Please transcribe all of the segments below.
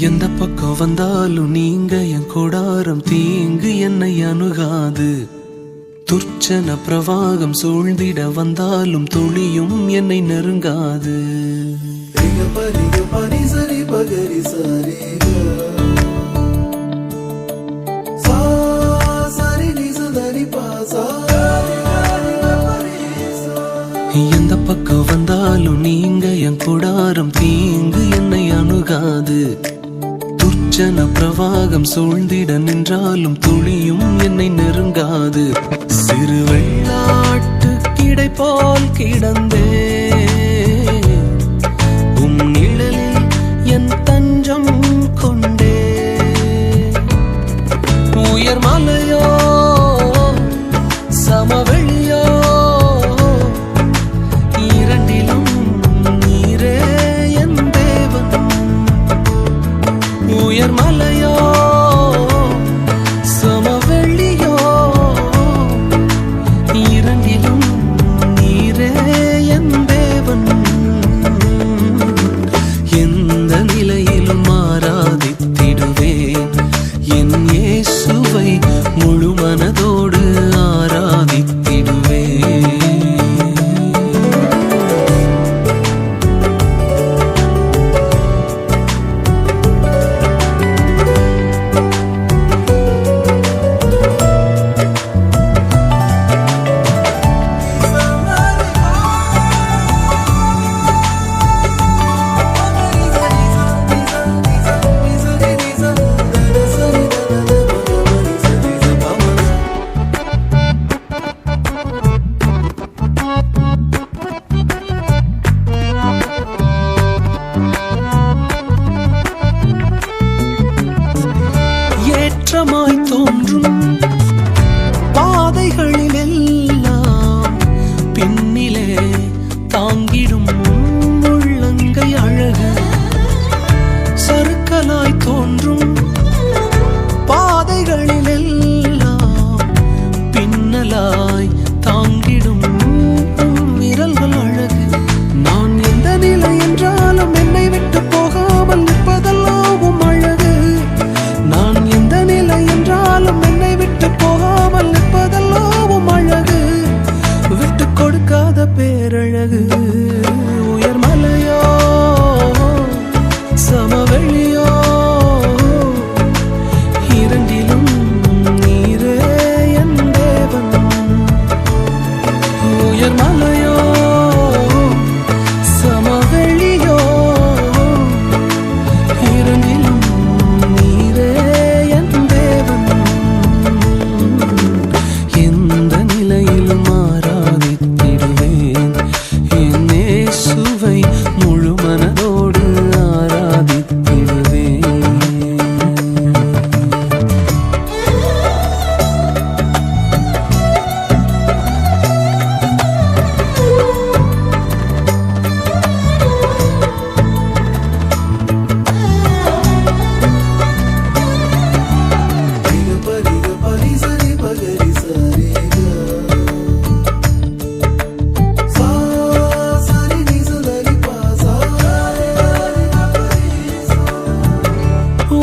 எந்த பக்கம் வந்தாலும் நீங்க என் கொடாரம் தீங்கு என்னை அணுகாது. துர்ச்சன பிரவாகம் சூழ்ந்திட வந்தாலும் துளியும் என்னை நெருங்காது. எந்த பக்கம் வந்தாலும் நீங்க என் கொடாரம் தீங்கு என்னை அணுகாது. துர்ச்சன பிரவாகம் சூழ்ந்திட நின்றாலும் துளியும் என்னை நெருங்காது. சிறு வெள்ளாட்டு கிடை போல் கிடந்தே உம் நிழலில் என் தஞ்சம் கொண்டே. உயர் மலையோ சமவெளியோ இரண்டிலும் நீரே என் தேவன். உயர் மலையோ சமவெளியோ இரண்டிலும் நீரே என் தேவன். எந்த நிலையிலும் ஆராதித்திடுவேன் என் இயேசுவை முழு மனதோடு ஆராதித்திடுவேன். ஏற்றமாய் தோன்றும் பாதைகளில் எல்லாம் பின்னிலே தாங்கிடும் உள்ளங்கை அழகு. சறுக்கலாய் தோன்றும் பாதைகளில் எல்லாம் பின்னலாய் தாங்கிடும் விரல்கள் அழகு. நான் எந்த நிலை என்றாலும் என்னை விட்டு போகாமல் நிற்பதெல்லாம் அழகு. நான் எந்த நிலை என்றாலும் என்னை விட்டு போகாமல் நிற்பதெல்லாம் அழகு. விட்டு கொடுக்காத பேரழகு. உயர் மலையோ சமவெளியோ இரண்டிலும் நீரே என் தேவன். உயர் மலையோ சமவெளியோ இரண்டிலும் நீரே என் தேவன். எந்த நிலையிலும் ஆராதித்திடுவேன் என் இயேசுவை முழு மனதோடு ஆராதித்திடுவேன்.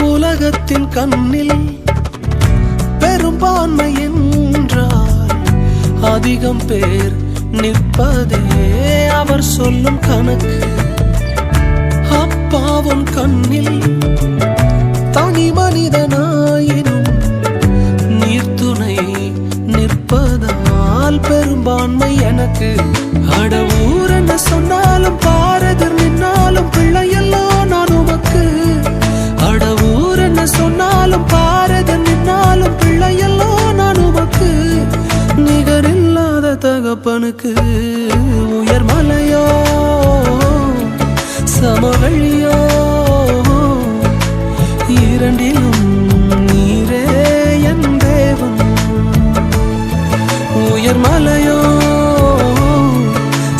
உலகத்தின் கண்ணில் பெரும்பான்மை என்றால் அதிகம் பேர் நிற்பதே அவர் சொல்லும் கணக்கு. அப்பாவும் கண்ணில் தனி மனிதனாயினும் நீர்த்துணை நிற்பதால் பெரும்பான்மை எனக்கு. அட ஊர் என்ன சொன்னாலும் பாரதர் நின்னாலும் பிள்ளையெல்லாம் நான் உமக்கு. அட ஊர் என்ன சொன்னாலும் பாரதர் நின்னாலும் பிள்ளையெல்லாம் நான் உமக்கு. நிகரில்லாத தகப்பனுக்கு. உயர் மலையோ சமவெளியோ இரண்டிலும் நீரே என் தேவன். உயர் மலையோ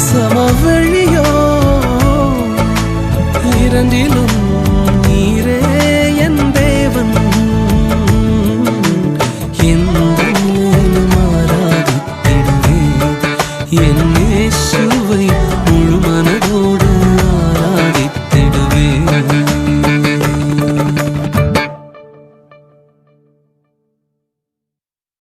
சமவெளியோ இரண்டிலும் நீரே என் தேவன். எந்த நிலையிலும் ஆராதித்திடுவேன் என்